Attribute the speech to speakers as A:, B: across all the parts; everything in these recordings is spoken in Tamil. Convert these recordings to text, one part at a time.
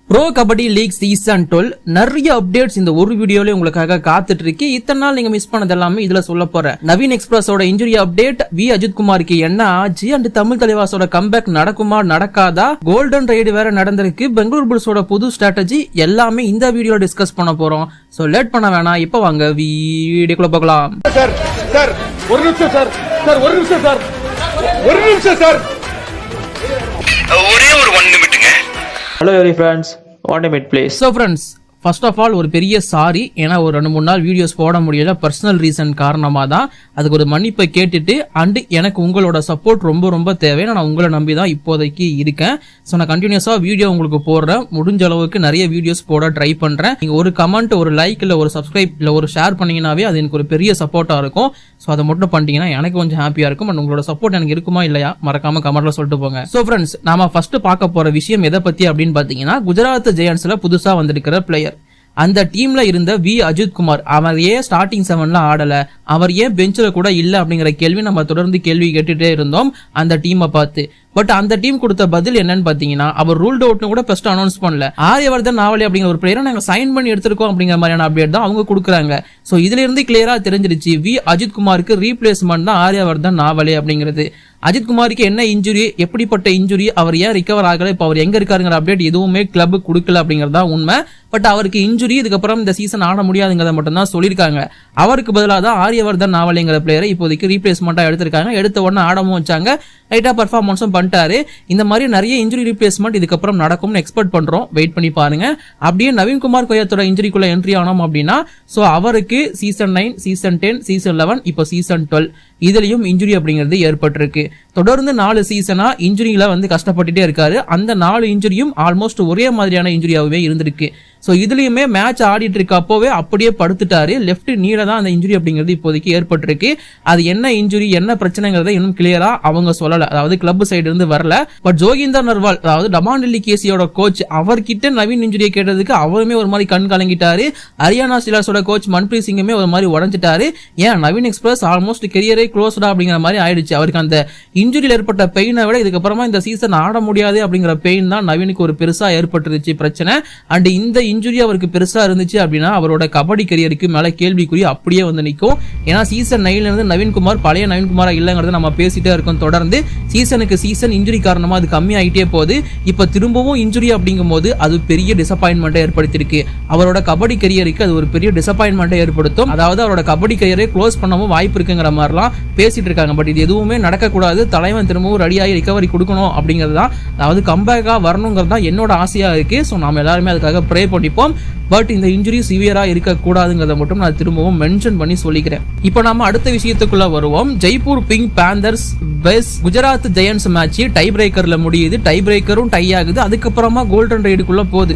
A: ப்ரோ கபடி லீக் சீசன் 12 நிறைய அப்டேட்ஸ் இந்த ஒரு வீடியோல உங்களுக்காக காத்துட்டு இருக்கு. இத்தனை நாள் நீங்க மிஸ் பண்ணது எல்லாமே இதுல சொல்ல போறேன். நவீன் எக்ஸ்பிரஸோட இன்ஜுரி அப்டேட், வி அஜித் குமாருக்கு என்ன ஆச்சு, அண்ட் தமிழ் தலைவாசோட கம்பேக் நடக்குமா நடக்காதா, கோல்டன் ரைடு வேற நடந்திருக்கு, பெங்களூர் புல்ஸோட புது ஸ்ட்ராட்டஜி எல்லாமே இந்த வீடியோல டிஸ்கஸ் பண்ண போறோம். சோ லேட் பண்ண வேணாம், இப்ப வாங்க வீடியோக்குள்ள போகலாம்.
B: ஒரு நிமிஷம் சார்
C: ஒரே ஒரு 1 நிமிட்டுங்க.
D: Hello every friends, 1 minute please.
A: So friends, first of all ஒரு பெரிய சாரி, ஏன்னா ஒரு 2-3 நாள் வீடியோஸ் போட முடியல, பர்சனல் ரீசன் காரணமாக தான். அதுக்கு ஒரு மன்னிப்பை கேட்டுட்டு, அண்டு எனக்கு உங்களோட சப்போர்ட் ரொம்ப ரொம்ப தேவை. நான் உங்களை நம்பி தான் இப்போதைக்கு இருக்கேன். ஸோ நான் கண்டினியூஸாக வீடியோ உங்களுக்கு போடுறேன். முடிஞ்ச அளவுக்கு நிறைய வீடியோஸ் போட ட்ரை பண்ணுறேன். நீங்கள் ஒரு கமெண்ட், ஒரு லைக், இல்லை ஒரு சப்ஸ்கிரைப், இல்லை ஒரு ஷேர் பண்ணிங்கனாவே அது எனக்கு ஒரு பெரிய சப்போர்ட்டாக இருக்கும். ஸோ அதை மட்டும் பண்ணிட்டீங்கன்னா எனக்கு கொஞ்சம் ஹாப்பியாக இருக்கும். அண்ட் உங்களோட சப்போர்ட் எனக்கு இருக்குமா இல்லையா மறக்காம கமெண்ட்ல சொல்லிட்டு போங்க. ஸோ ஃப்ரெண்ட்ஸ், நாம ஃபர்ஸ்ட் பார்க்க போகிற விஷயம் எதை பற்றி அப்படின்னு பார்த்தீங்கன்னா, குஜராத் ஜெயண்ட்ஸில் புதுசாக வந்திருக்கிற பிளேயர். அந்த டீம்ல இருந்த வி அஜித் குமார், அவர் ஏன் ஸ்டார்டிங் 7ல ஆடல, அவர் ஏன் பெஞ்சில் கூட இல்ல அப்படிங்கிற கேள்வி நம்ம தொடர்ந்து கேள்வி கேட்டுட்டே இருந்தோம் அந்த டீமை பார்த்து. பட் அந்த டீம் கொடுத்த பதில் என்னன்னு பாத்தீங்கன்னா, அவர் ரூல்ட் அவுட்னு கூட ஃபர்ஸ்ட் அனௌன்ஸ் பண்ணல. ஆரியவர்தன் நாவலி அப்படிங்கிற ஒரு பிளேயரை நாங்க சைன் பண்ணி எடுத்திருக்கோம் அப்படிங்கிற மாதிரியான அப்டேட் தான் அவங்க கொடுக்குறாங்க. சோ இதுல இருந்து கிளியரா தெரிஞ்சிருச்சு, வி அஜித் குமாருக்கு ரீப்ளேஸ்மெண்ட் தான் ஆரியவர்தன் நாவலி அப்படிங்கிறது. அஜித் குமாருக்கு என்ன இன்ஜுரி, எப்படிப்பட்ட இன்ஜுரி, அவர் ஏன் ரிகவர் ஆகல, இப்ப அவர் எங்க இருக்காருங்கிற அப்டேட் எதுவுமே கிளப் கொடுக்கல அப்படிங்கறதா உண்மை. பட் அவருக்கு இன்ஜுரி, இதுக்கப்புறம் இந்த சீசன் ஆட முடியாதுங்கிறத மட்டும் தான் சொல்லியிருக்காங்க. அவருக்கு பதிலாக தான் ஆரியவர்தன் நாவலிங்கிற பிளேயரை இப்போதைக்கு ரீப்ளேஸ்மெண்டா எடுத்திருக்காங்க. எடுத்த உடனே ஆடமும் வச்சாங்க, ரைட்டா பர்ஃபார்மன்ஸும் பண்ணிட்டாரு. இந்த மாதிரி நிறைய இன்ஜுரி ரீப்ளேஸ்மெண்ட் இதுக்கப்புறம் நடக்கும்னு எக்ஸ்பெக்ட் பண்றோம். வெயிட் பண்ணி பாருங்க. அப்படியே நவீன்குமார் கொய்யாத்தோட இன்ஜுரிக்குள்ள என்ட்ரி ஆனோம் அப்படின்னா, சோ அவருக்கு சீசன் 9, சீசன் 10, சீசன் 11, இப்போ சீசன் 12 இதுலயும் இன்ஜுரி அப்படிங்கிறது ஏற்பட்டிருக்கு. தொடர்ந்து 4 சீசனா இன்ஜுரியில வந்து கஷ்டப்பட்டுட்டே இருக்காரு. அந்த 4 இன்ஜுரியும் ஆல்மோஸ்ட் ஒரே மாதிரியான இன்ஜுரியாகவே இருந்திருக்கு. சோ இதுலயுமே மேட்ச் ஆடிட்டு இருக்க அப்போவே அப்படியே படுத்துட்டாரு. லெஃப்ட் நீல தான் அந்த இன்ஜுரி அப்படிங்கிறது இப்போதைக்கு ஏற்பட்டிருக்கு. அது என்ன இன்ஜுரி, என்ன பிரச்சனைங்கிறத இன்னும் கிளியரா அவங்க சொல்லல, அதாவது கிளப் சைடு இருந்து வரல. பட் ஜோகிந்தர் நர்வால், அதாவது டமான் டெல்லி கேசியோட கோச், அவர்கிட்ட நவீன் இன்ஜுரியை கேட்டதுக்கு அவருமே ஒரு மாதிரி கண் கலங்கிட்டாரு. ஹரியானா ஸ்டீலர்ஸோட கோச் மன்பிரீத் சிங்குமே ஒரு மாதிரி உடஞ்சிட்டாரு. ஏன் நவீன் எக்ஸ்பிரஸ் ஆல்மோஸ்ட் கெரியரே க்ளோஸ்டா அப்படிங்கிற மாதிரி ஆயிடுச்சு. அவருக்கு அந்த இன்ஜுரியில் ஏற்பட்ட பெயினை விட இதுக்கப்புறமா இந்த சீசன் ஆட முடியாது அப்படிங்கிற பெயின் தான் நவீனுக்கு ஒரு பெருசா ஏற்பட்டுருச்சு பிரச்சனை. அண்ட் இந்த இன்ஜுரி அவருக்கு பெருசா இருந்துச்சு அப்படின்னா அவரோட கபடி கரியருக்கு மேல கேள்விக்குறி அப்படியே வந்து நிற்கும். ஏன்னா சீசன் 9ல இருந்து நவீன்குமார் பழைய நவீன்குமாரா இல்லைங்கிறத நம்ம பேசிட்டே இருக்கோம். தொடர்ந்து சீசனுக்கு சீசன் இன்ஜுரி காரணமா அது கம்மி ஆகிட்டே போகுது. இப்ப திரும்பவும் இன்ஜுரி அப்படிங்கும் போது அது பெரிய டிசப்பாயின்மெண்ட்டை ஏற்படுத்திருக்கு. அவரோட கபடி கரியருக்கு அது ஒரு பெரிய டிசப்பாயின்மெண்ட்டை ஏற்படுத்தும். அதாவது அவரோட கபடி கரியரை க்ளோஸ் பண்ணவும் வாய்ப்பு இருக்குங்கிற மாதிரிலாம் பேசிட்டு இருக்காங்க. பட் இது எதுவுமே நடக்கக்கூடாது. தலைவன் திரும்பவும் ரெடியாகி ரிகவரி கொடுக்கணும் அப்படிங்கிறது தான், அதாவது கம்பேக்கா வரணுங்கிறது தான் என்னோட ஆசையா இருக்கு. ஸோ நம்ம எல்லாருமே அதுக்காக ப்ரே பண்ணிப்போம். பட் இந்த இன்ஜுரி சிவியரா இருக்கக்கூடாதுங்கிறத மட்டும் நான் திரும்பவும் மென்ஷன் பண்ணி சொல்லிக்கிறேன். இப்போ நாம அடுத்த விஷயத்துக்குள்ள வருவோம். ஜெய்ப்பூர் பிங்க் பேந்தர்ஸ் வெஸ் குஜராத் ஜெயண்ட்ஸ் மேட்ச் டை பிரேக்கர்ல முடியுது. டை பிரேக்கரும் டை ஆகுது. அதுக்கப்புறமா கோல்டன் ரைடுக்குள்ள போகுது.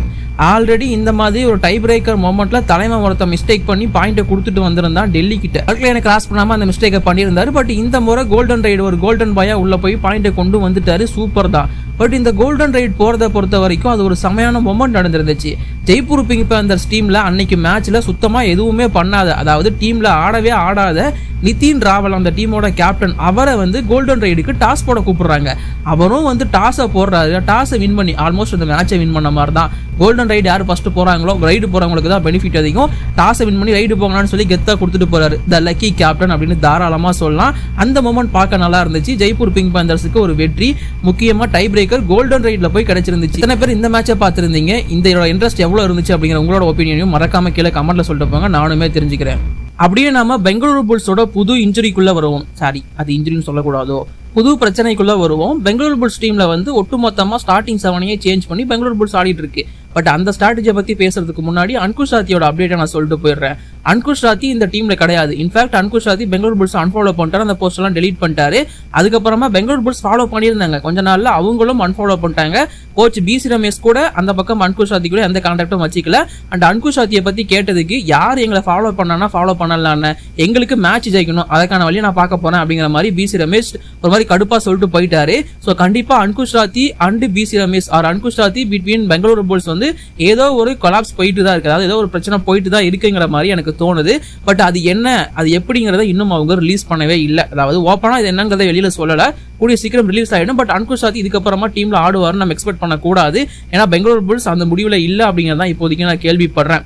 A: ஆல்ரெடி இந்த மாதிரி ஒரு டை பிரேக்கர் மொமெண்ட்ல தலைமை ஒருத்த மிஸ்டேக் பண்ணி பாயிண்ட கொடுத்துட்டு வந்திருந்தான் டெல்லி கிட்ட. அதுல கிராஸ் பண்ணாம அந்த மிஸ்டேக்கை பண்ணியிருந்தாரு. பட் இந்த முறை கோல்டன் ரைடு ஒரு கோல்டன் பாயா உள்ள போய் பாயிண்ட கொண்டு வந்துட்டாரு. சூப்பர் தான். பட் இந்த கோல்டன் ரைட் போறதை பொறுத்த வரைக்கும் அது ஒரு செமையான மொமெண்ட் நடந்திருந்துச்சு. ஜெய்ப்பூர் பிங்க் பேந்தர்ஸ் டீம்ல அன்னைக்கு மேட்ச்ல சுத்தமா எதுவுமே பண்ணாத, அதாவது டீம்ல ஆடவே ஆடாத நிதின் ராவல், அந்த டீமோட கேப்டன், அவரை வந்து கோல்டன் ரைடுக்கு டாஸ் போட கூப்பிடுறாங்க. அவரும் வந்து டாஸை போடுறாரு. டாஸை வின் பண்ணி ஆல்மோஸ்ட் அந்த மேட்சை வின் பண்ண மாதிரி தான். கோல்டன் ரைடு யார் ஃபர்ஸ்ட் போறாங்களோ, ரைடு போறவங்களுக்கு தான் பெனிஃபிட் அதிகம். டாஸை வின் பண்ணி ரைடு போங்கன்னு சொல்லி கெத்தா கொடுத்துட்டு போறாரு. த லக்கி கேப்டன் அப்படின்னு தாராளமா சொல்லலாம். அந்த மொமெண்ட் பார்க்க நல்லா இருந்துச்சு. ஜெய்ப்பூர் பிங்க் பேந்தர்ஸுக்கு ஒரு வெற்றி. முக்கியமா டை பிரேக்கர் கோல்டன் ரைட்ல போய் கிடைச்சிருந்துச்சு. இத்தனை பேர் இந்த மேட்சை பார்த்திருந்தீங்க. இந்த இன்ட்ரெஸ்ட் எவ்வளவு இருந்துச்சு அப்படிங்கிற உங்களோட ஒப்பீனியனையும் மறக்காம கீழே கமெண்ட்ல சொல்லிட்டு போங்க, நானுமே தெரிஞ்சுக்கிறேன். அப்படியே நாம பெங்களூரு புல்ஸோட புது இன்ஜுரிக்குள்ள வருவோம். சாரி, அது இன்ஜுரின்னு சொல்லக்கூடாதோ, புது பிரச்சனைக்குள்ள வருவோம். பெங்களூரு புல்ஸ் டீம்ல வந்து ஒட்டுமொத்தமா ஸ்டார்டிங் 7ஐயே சேஞ்ச் பண்ணி பெங்களூரு புல்ஸ் ஆடிட்டு இருக்கு. பட் அந்த ஸ்ட்ராட்டஜியை பத்தி பேசுறதுக்கு முன்னாடி அன்குஷ் ராத்தியோட அப்டேட்டை நான் சொல்லிட்டு போயிடுறேன். அன்குஷ் ராத்தி இந்த டீம்ல கிடையாது. In fact Ankush Rathi Bengaluru Bulls unfollow பண்ணிட்டாரு. அந்த போஸ்ட் எல்லாம் டெலீட் பண்ணிட்டாரு. அதுக்கப்புறமா பெங்களூர் புல்ஸ் ஃபாலோ பண்ணியிருந்தாங்க. கொஞ்ச நாள்ல அவங்களும் அன்ஃபாலோ பண்ணிட்டாங்க. கோச் பிசி ரமேஷ் கூட அந்த பக்கம் அன்குஷ் ராத்தி கூட எந்த கான்டாக்டும் வச்சுக்கல. அண்ட் அன்குஷ் ராத்தியை பத்தி கேட்டதுக்கு, யார் எங்களை ஃபாலோ பண்ணானா ஃபாலோ பண்ணலான்னு, எங்களுக்கு மேட்ச் ஜெயிக்கணும், அதுக்கான வழியை நான் பார்க்க போறேன் அப்படிங்கிற மாதிரி பிசி ரமேஷ் ஒரு மாதிரி மாதிரி கடுப்பா சொல்லிட்டு போயிட்டாரு. ஸோ கண்டிப்பா Ankush Rathi and PC Ramesh or Ankush Rathi between Bengaluru Bulls வந்து ஏதோ ஒரு கொலாப்ஸ் போயிட்டு தான் இருக்கு, அதாவது ஏதோ ஒரு பிரச்சனை போயிட்டு தான் இருக்குங்கிற மாதிரி எனக்கு தோணுது. பட் அது என்ன, அது எப்படிங்கிறத இன்னும் அவங்க ரிலீஸ் பண்ணவே இல்லை. அதாவது ஓப்பனா இது என்னங்கிறத வெளியில சொல்லல, கூடிய சீக்கிரம் ரிலீஸ் ஆயிடும். பட் அன்குஷ் ராத்தி இதுக்கப்புறமா டீம்ல ஆடுவார்னு நம்ம எக்ஸ்பெக்ட் பண்ணக்கூடாது. ஏன்னா பெங்களூரு புல்ஸ் அந்த முடிவுல இல்லை அப்படிங்கிறதான் இப்போதைக்கு நான் கேள்விப்படுறேன்.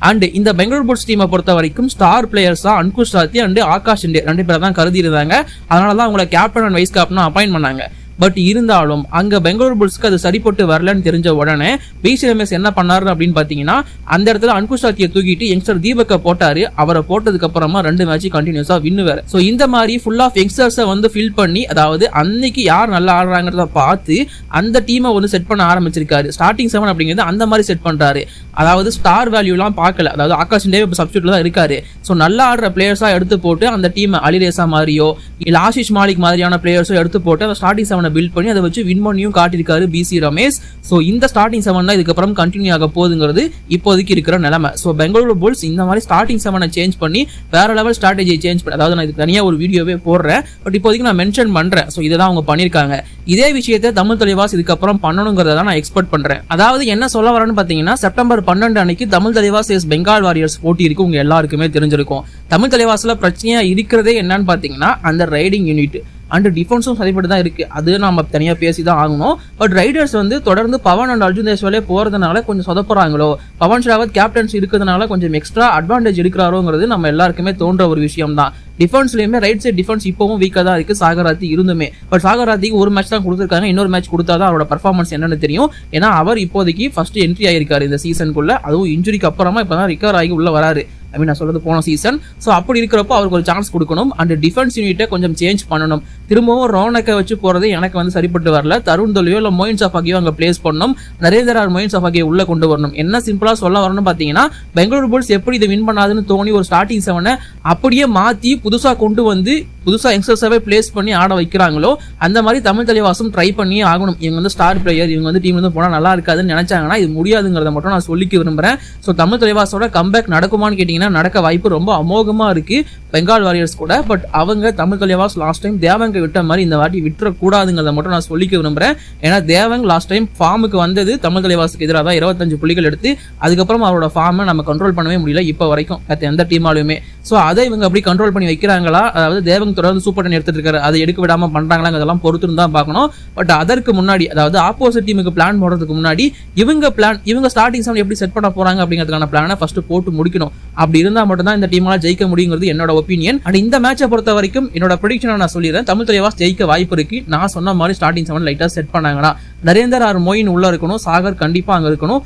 A: அண்ட் இந்த பெங்களூர் புல்ஸ் டீமை பொறுத்த வரைக்கும் ஸ்டார் பிளேயர்ஸ் தான் அன்குஷ் ராத்தி அண்ட் ஆகாஷ் இண்டே 2 பேரை தான் கருதி இருந்தாங்க. அதனாலதான் அவங்களை captain and vice captain appoint பண்ணாங்க. பட் இருந்தாலும் அங்க பெங்களூர் புல்ஸ்க்கு அது சரிப்பட்டு வரலன்னு தெரிஞ்ச உடனே பிசி ரமேஷ் என்ன பண்ணாரு அப்படின்னு பாத்தீங்கன்னா, அந்த இடத்துல அன்குஷ் ராத்தியை தூக்கிட்டு யங்ஸ்டர் தீபக்கை போட்டாரு. அவரை போட்டதுக்கு அப்புறமா 2 மேட்ச் கண்டினியூஸா வின்னு வேற. சோ இந்த மாதிரி ஃபுல் ஆஃப் யங்ஸ்டர்ஸை வந்து ஃபில் பண்ணி, அதாவது அன்னைக்கு யார் நல்லா ஆடுறாங்கிறத பார்த்து அந்த டீமை வந்து செட் பண்ண ஆரம்பிச்சிருக்காரு. ஸ்டார்டிங் 7 அப்படிங்கிறது அந்த மாதிரி செட் பண்றாரு. அதாவது ஸ்டார் வேல்யூலாம் பார்க்கல. அதாவது ஆகாஷ் இண்டே இப்போ சப்ஸ்டியூட்ல தான் இருக்காரு. ஸோ நல்லா ஆடுற பிளேயர்ஸா எடுத்து போட்டு அந்த டீம் அலிரேசா மாதிரியோ இல்ல ஆஷிஷ் மாலிக் மாதிரியான பிளேயர்ஸோ எடுத்து போட்டு அந்த ஸ்டார்டிங் 7 பில்ட் பண்ணி அதை வச்சு வின் பண்ணியும் காட்டியிருக்காரு பிசி ரமேஷ். ஸோ இந்த ஸ்டார்டிங் 7 தான் இதுக்கப்புறம் கண்டினியூ ஆக போகுதுங்கிறது இப்போதைக்கு இருக்கிற நிலைமை. ஸோ பெங்களூரு புல்ஸ் இந்த மாதிரி ஸ்டார்டிங் 7 சேஞ்ச் பண்ணி வேற லெவல் ஸ்ட்ராட்டஜி சேஞ்ச் பண்ணி, அதாவது நான் இதுக்கு தனியாக ஒரு வீடியோவே போடுறேன், பட் இப்போதைக்கு நான் மென்ஷன் பண்றேன். ஸோ இதை தான் அவங்க பண்ணியிருக்காங்க. இதே விஷயத்தை தமிழ் தலைவாஸ் இதுக்கப்புறம் பண்ணணுங்கிறத தான் நான் எக்ஸ்பெக்ட் பண்றேன். அதாவது என்ன சொல்ல வரேன்னு பாத்தீங்கன்னா, செப்டம்பர் 12 அன்னைக்கு தமிழ் தலைவாஸ் பெங்கால் வாரியர்ஸ் போட்டி இருக்கு. உங்க எல்லாருக்குமே தெரிஞ்சிருக்கும். தமிழ் தலைவாஸ்ல பிரச்சனையா இருக்கிறதே என்னன்னு பாத்தீங்கன்னா அந்த ரைடிங் யூனிட் அண்ட் டிஃபென்ஸும் சரிப்பட்டு தான் இருக்கு. அது நம்ம தனியாக பேசி தான் ஆகணும். பட் ரைடர்ஸ் வந்து தொடர்ந்து பவன் அண்ட் அர்ஜுன் தேஷ்வாலே போறதுனால கொஞ்சம் சொதப்புறாங்களோ, பவன் ஷராவத் கேப்டன்ஸ் இருக்கிறதுனால கொஞ்சம் எக்ஸ்ட்ரா அட்வான்டேஜ் எடுக்கிறாரோங்கிறது நம்ம எல்லாருக்குமே தோன்ற ஒரு விஷயம் தான். டிஃபென்ஸ்லயுமே ரைட் சைட் டிஃபென்ஸ் இப்பவும் வீக்கா தான் இருக்கு சாகர் ராத்தி இருந்துமே. பட் சாகர் ராத்திக்கு ஒரு மேட்ச் தான் கொடுத்துருக்காங்க. இன்னொரு மேட்ச் கொடுத்தாதான் அவரோட பர்ஃபார்மன்ஸ் என்னன்னு தெரியும். ஏன்னா அவர் இப்போதைக்கு ஃபர்ஸ்ட் என்ட்ரி ஆயிருக்காரு இந்த சீசனுக்குள்ள. அதுவும் இன்ஜுரிக்கு அப்புறமா இப்பதான் ரிகவர் ஆகி உள்ள வராரு. நான் சொல்றது போன சீசன். ஸோ அப்படி இருக்கிறப்போ அவருக்கு ஒரு சான்ஸ் கொடுக்கணும். அண்ட் டிஃபென்ஸ் யூனிட்டை கொஞ்சம் சேஞ்ச் பண்ணணும். திரும்பவும் ரோனக்கை வச்சு போறது எனக்கு வந்து சரிப்பட்டு வரல. தருண் தொலியோ இல்லை மொயின் சஃபாகியோ அங்கே பிளேஸ் பண்ணணும். நரேந்தர் ஆர் மொயின் சஃபாகியை உள்ள கொண்டு வரணும். என்ன சிம்பிளா சொல்ல வரணும்னு பாத்தீங்கன்னா, பெங்களூரு புல்ஸ் எப்படி இதை வின் பண்ணாதுன்னு தோணி ஒரு ஸ்டார்டிங் 7 அப்படியே மாத்தி புதுசா கொண்டு வந்து புதுசா யங்ஸ்டர்ஸாவே பிளேஸ் பண்ணி ஆட வைக்கிறாங்களோ அந்த மாதிரி தமிழ் தலைவாசும் ட்ரை பண்ணி ஆகணும். இவங்க வந்து ஸ்டார் பிளேயர், இவங்க வந்து டீம் வந்து போனா நல்லா இருக்காதுன்னு நினைச்சாங்கன்னா இது முடியாதுங்கிறத மட்டும் நான் சொல்லிக்க விரும்புறேன். ஸோ தமிழ் தலைவாசோட கம்பேக் நடக்குமான்னு கேட்டீங்கன்னா நடக்க வாய்ப்பு ரொம்ப அமோகமா இருக்கு பெங்கால் வாரியர்ஸ் கூட. பட் அவங்க தமிழ் தலைவாஸ் லாஸ்ட் டைம் தேவங்க விட்ட மாதிரி இந்த வாட்டி விட்டுறக்கூடாதுங்கிறத மட்டும் நான் சொல்லிக்க விரும்புறேன். ஏன்னா தேவங் லாஸ்ட் டைம் ஃபார்முக்கு வந்தது தமிழ் தலைவாசுக்கு எதிராக தான் 25 புள்ளிகள் எடுத்து, அதுக்கப்புறம் அவரோட ஃபார்மை நம்ம கண்ட்ரோல் பண்ணவே முடியல இப்போ வரைக்கும் எந்த டீமாலுமே. ஸோ அதை இவங்க அப்படி கண்ட்ரோல் பண்ணி வைக்கிறாங்களா, அதாவது தேவங் தொடர்ந்து சூப்பர் 10 எடுத்துட்டு இருக்காரு, அதை எடுக்க விடாம பண்றாங்களா பொறுத்து தான் பார்க்கணும். பட் அதற்கு முன்னாடி, அதாவது ஆப்போசிட் டீமுக்கு பிளான் போடுறதுக்கு முன்னாடி இவங்க ஸ்டார்டிங் 7 எப்படி செட் பண்ண போறாங்க அப்படிங்கிறதுக்கான பிளானை ஃபர்ஸ்ட் போட்டு முடிக்கணும். அப்படி இருந்தா மட்டும் தான் இந்த டீமால ஜெயிக்க முடியுங்கிறது என்னோட ஒப்பீனியன். அண்ட் இந்த மேட்சை பொறுத்த வரைக்கும் என்னோட ப்ரெடிக்ஷனை நான் சொல்லிடுறேன். தமிழ் தலைவாஸ் ஜெயிக்க வாய்ப்பு இருக்கு. நான் சொன்ன மாதிரி ஸ்டார்டிங் 7 லைட்டா செட் பண்ணாங்கன்னா நரேந்தர் ஆர் மொயின் உள்ள இருக்கணும், சாகர் கண்டிப்பா அங்க இருக்கணும்,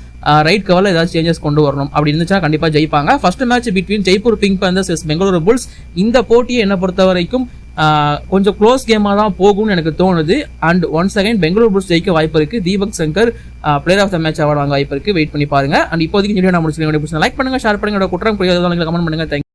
A: ரைட் கவர்ல ஏதாவது சேஞ்சஸ் கொண்டு வரணும். அப்படி இருந்துச்சுன்னா கண்டிப்பா ஜெயிப்பாங்க. First match between Jaipur Pink Panthers Bengaluru Bulls. இந்த போட்டியை என்ன பொறுத்த வரைக்கும் கொஞ்சம் க்ளோஸ் கேமா தான் போகும்னு எனக்கு தோணுது. And once again Bengaluru bulls ஜெயிக்க வாய்ப்பு இருக்கு. Deepak Shankar player of the match award வாங்க வாய்ப்பு இருக்கு. வெயிட் பண்ணி பாருங்க. அண்ட் இப்போதைக்கு வீடியோ நான் முடிச்சு லைக் பண்ணுங்க, ஷேர் பண்ணுங்க, குற்றம் புரியாதவங்க கமெண்ட் பண்ணுங்க.